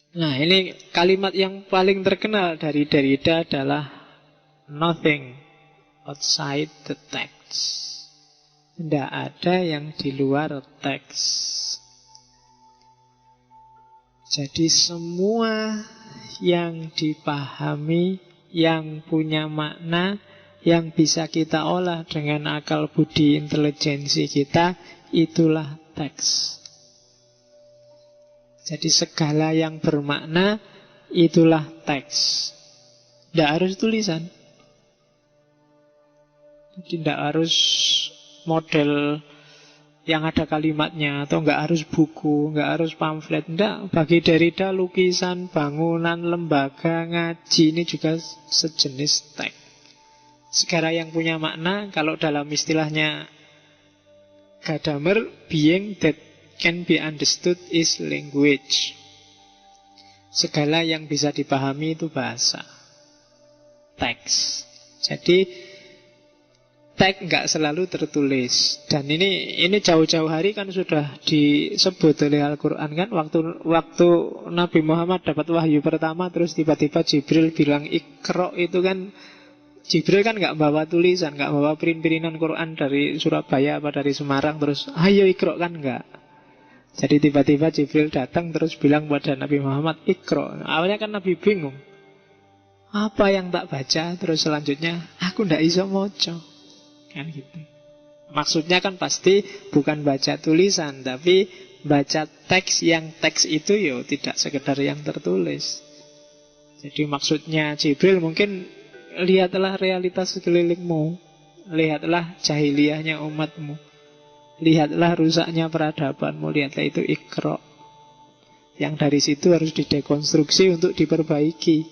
Nah, ini kalimat yang paling terkenal dari Derrida adalah nothing outside the text. Tidak ada yang di luar teks. Jadi semua yang dipahami, yang punya makna, yang bisa kita olah dengan akal budi intelijensi kita, itulah teks. Jadi segala yang bermakna, itulah teks. Tidak harus tulisan. Tidak harus model yang ada kalimatnya, atau nggak harus buku, nggak harus pamflet. Nggak, bagi Derrida lukisan, bangunan, lembaga, ngaji ini juga sejenis teks. Segala yang punya makna, kalau dalam istilahnya Gadamer, being that can be understood is language. Segala yang bisa dipahami itu bahasa, teks. Jadi teks nggak selalu tertulis. Dan ini jauh-jauh hari kan sudah disebut oleh Al-Quran kan. Waktu Nabi Muhammad dapat wahyu pertama, terus tiba-tiba Jibril bilang Iqra, itu kan Jibril kan nggak bawa tulisan, nggak bawa print-printan Quran dari Surabaya apa dari Semarang terus ayo Iqra, kan nggak. Jadi tiba-tiba Jibril datang terus bilang pada Nabi Muhammad Iqra. Awalnya kan Nabi bingung, apa yang tak baca? Terus selanjutnya aku ndak iso moco, kan gitu. Maksudnya kan pasti bukan baca tulisan, tapi baca teks, yang teks itu yo tidak sekedar yang tertulis. Jadi maksudnya Jibril mungkin lihatlah realitas sekelilingmu, lihatlah jahiliyahnya umatmu, lihatlah rusaknya peradabanmu, lihatlah itu Iqra. Yang dari situ harus didekonstruksi untuk diperbaiki,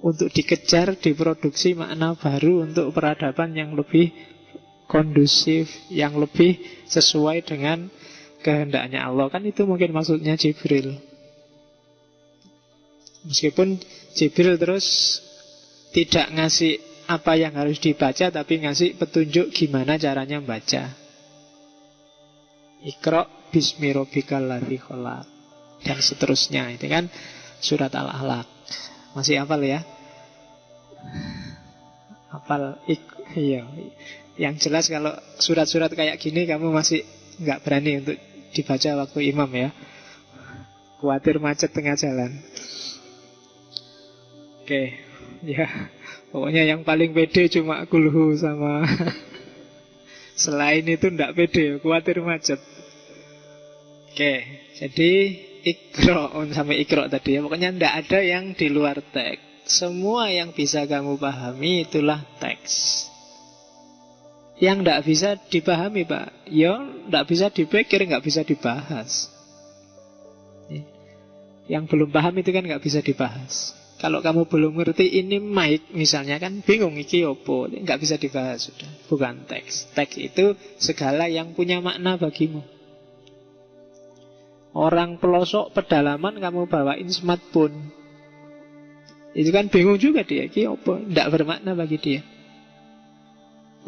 untuk dikejar, diproduksi makna baru untuk peradaban yang lebih kondusif, yang lebih sesuai dengan kehendaknya Allah. Kan itu mungkin maksudnya Jibril. Meskipun Jibril terus tidak ngasih apa yang harus dibaca, tapi ngasih petunjuk gimana caranya membaca. Iqra bismi rabbikal ladzi khalaq, dan seterusnya. Itu kan surat Al-Alaq. Masih hafal ya? Hafal. Iya. Yang jelas kalau surat-surat kayak gini kamu masih nggak berani untuk dibaca waktu imam ya. Khawatir macet tengah jalan. Oke, ya. Pokoknya yang paling pede cuma kulhu sama selain itu ndak pede, khawatir macet. Oke, jadi Iqra sampai Iqra tadi ya. Pokoknya ndak ada yang di luar teks. Semua yang bisa kamu pahami itulah teks. Yang tidak bisa dipahami Pak, ya tidak bisa dipikir, nggak bisa dibahas. Yang belum paham itu kan nggak bisa dibahas. Kalau kamu belum ngerti ini mic misalnya, kan bingung iki opo, nggak bisa dibahas sudah. Bukan teks. Teks itu segala yang punya makna bagimu. Orang pelosok pedalaman kamu bawain smartphone, itu kan bingung juga dia, iki opo, nggak bermakna bagi dia.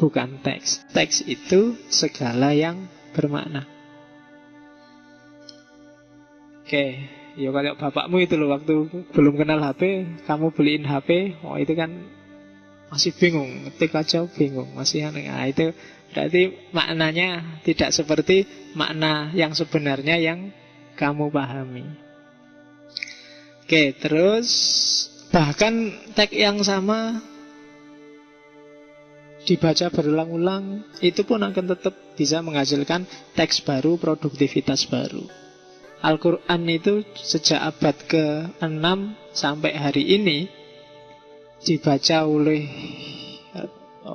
Bukan teks. Teks itu segala yang bermakna. Oke, ya kalau bapakmu itu loh, waktu belum kenal HP, kamu beliin HP, oh itu kan masih bingung, ngetik aja bingung, masih aneh. Nah, itu berarti maknanya tidak seperti makna yang sebenarnya yang kamu pahami. Oke, terus bahkan teks yang sama dibaca berulang-ulang, itu pun akan tetap bisa menghasilkan teks baru, produktivitas baru. Al-Quran itu sejak abad ke-6 sampai hari ini dibaca oleh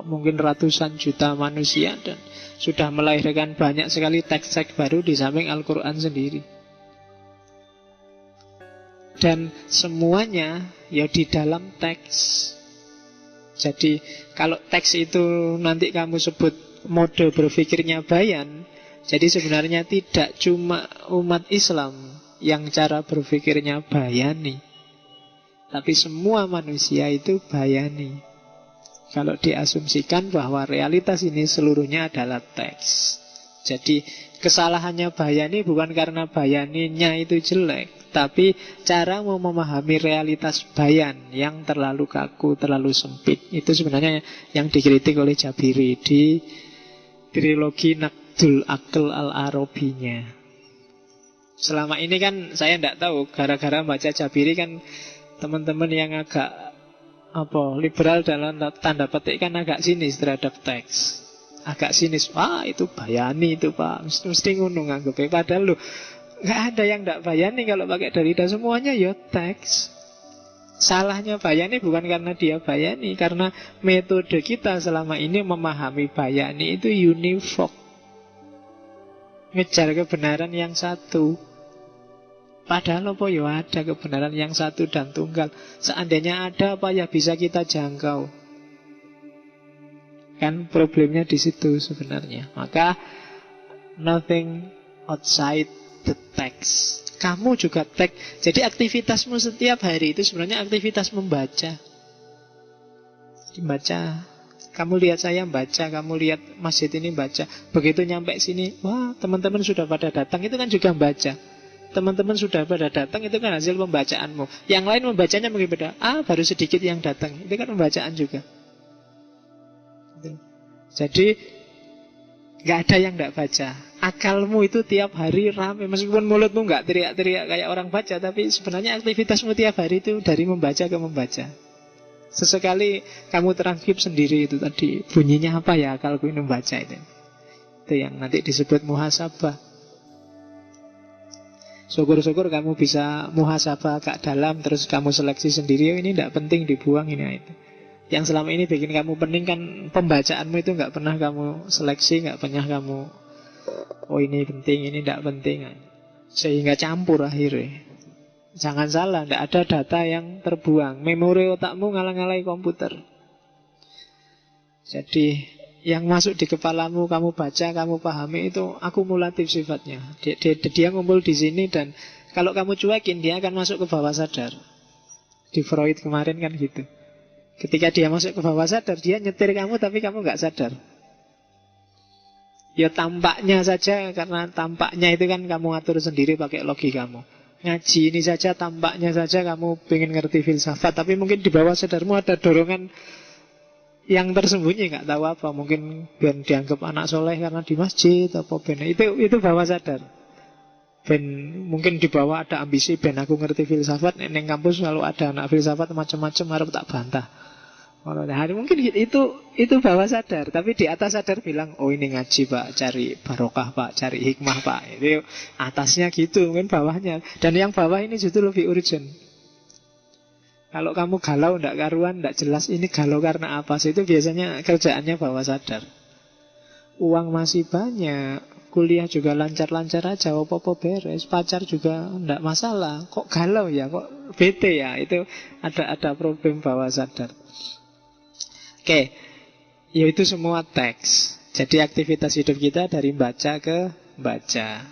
mungkin ratusan juta manusia, dan sudah melahirkan banyak sekali teks-teks baru di samping Al-Quran sendiri. Dan semuanya ya di dalam teks. Jadi kalau teks itu nanti kamu sebut mode berpikirnya bayan, jadi sebenarnya tidak cuma umat Islam yang cara berpikirnya bayani, tapi semua manusia itu bayani. Kalau diasumsikan bahwa realitas ini seluruhnya adalah teks. Jadi kesalahannya bayani bukan karena bayaninya itu jelek, tapi caramu memahami realitas bayan yang terlalu kaku, terlalu sempit. Itu sebenarnya yang dikritik oleh Jabiri di trilogi Naqdul Aql al-Arabinya. Selama ini kan saya tidak tahu, gara-gara baca Jabiri kan teman-teman yang agak liberal dalam tanda petik kan agak sinis terhadap teks. Agak sinis, wah itu bayani itu Pak, mesti ngono nganggep. Padahal loh, nggak ada yang tidak bayani kalau pakai Derrida, semuanya ya teks. Salahnya bayani bukan karena dia bayani, karena metode kita selama ini memahami bayani itu univoc, ngejar kebenaran yang satu. Padahal apa ya ada kebenaran yang satu dan tunggal. Seandainya ada apa ya bisa kita jangkau. Kan problemnya di situ sebenarnya. Maka nothing outside the text. Kamu juga teks. Jadi aktivitasmu setiap hari itu sebenarnya aktivitas membaca. Membaca. Kamu lihat saya baca, kamu lihat masjid ini baca. Begitu nyampe sini, wah teman-teman sudah pada datang, itu kan juga baca. Teman-teman sudah pada datang, itu kan hasil pembacaanmu. Yang lain membacanya mungkin beda. Baru sedikit yang datang, itu kan pembacaan juga. Jadi nggak ada yang nggak baca. Akalmu itu tiap hari rame. Meskipun mulutmu nggak teriak-teriak kayak orang baca, tapi sebenarnya aktivitasmu tiap hari itu dari membaca ke membaca. Sesekali kamu transkrip sendiri itu tadi, bunyinya apa ya akalku ini membaca itu. Itu yang nanti disebut muhasabah. Syukur-syukur kamu bisa muhasabah agak dalam, terus kamu seleksi sendiri. Ini tidak penting dibuang ini itu. Yang selama ini bikin kamu pening kan pembacaanmu itu nggak pernah kamu seleksi, nggak pernah kamu ini penting, ini tidak penting, sehingga campur akhirnya. Jangan salah, tidak ada data yang terbuang. Memori otakmu ngalah-ngalahi komputer. Jadi yang masuk di kepalamu, kamu baca, kamu pahami itu akumulatif sifatnya. Dia ngumpul di sini dan kalau kamu cuekin dia akan masuk ke bawah sadar. Di Freud kemarin kan gitu. Ketika dia masuk ke bawah sadar, dia nyetir kamu tapi kamu nggak sadar. Ya tampaknya saja, karena tampaknya itu kan kamu atur sendiri pakai logikamu. Ngaji ini saja, tampaknya saja kamu pengen ngerti filsafat, tapi mungkin di bawah sadarmu ada dorongan yang tersembunyi, nggak tahu apa. Mungkin biar dianggap anak soleh karena di masjid, apa ben. Itu bawah sadar. Ben mungkin di bawah ada ambisi, ben aku ngerti filsafat. Neng kampus selalu ada anak filsafat macam-macam, harap tak bantah. Mungkin itu bawah sadar, tapi di atas sadar bilang, oh ini ngaji Pak, cari barokah Pak, cari hikmah Pak. Itu atasnya gitu, mungkin bawahnya. Dan yang bawah ini justru lebih urgent. Kalau kamu galau, ndak karuan, ndak jelas ini galau karena apa sih, itu biasanya kerjaannya bawah sadar. Uang masih banyak, kuliah juga lancar-lancar aja, apa-apa beres, pacar juga ndak masalah. Kok galau ya, kok bete ya, itu ada problem bawah sadar. Oke, yaitu semua teks. Jadi aktivitas hidup kita dari baca ke baca.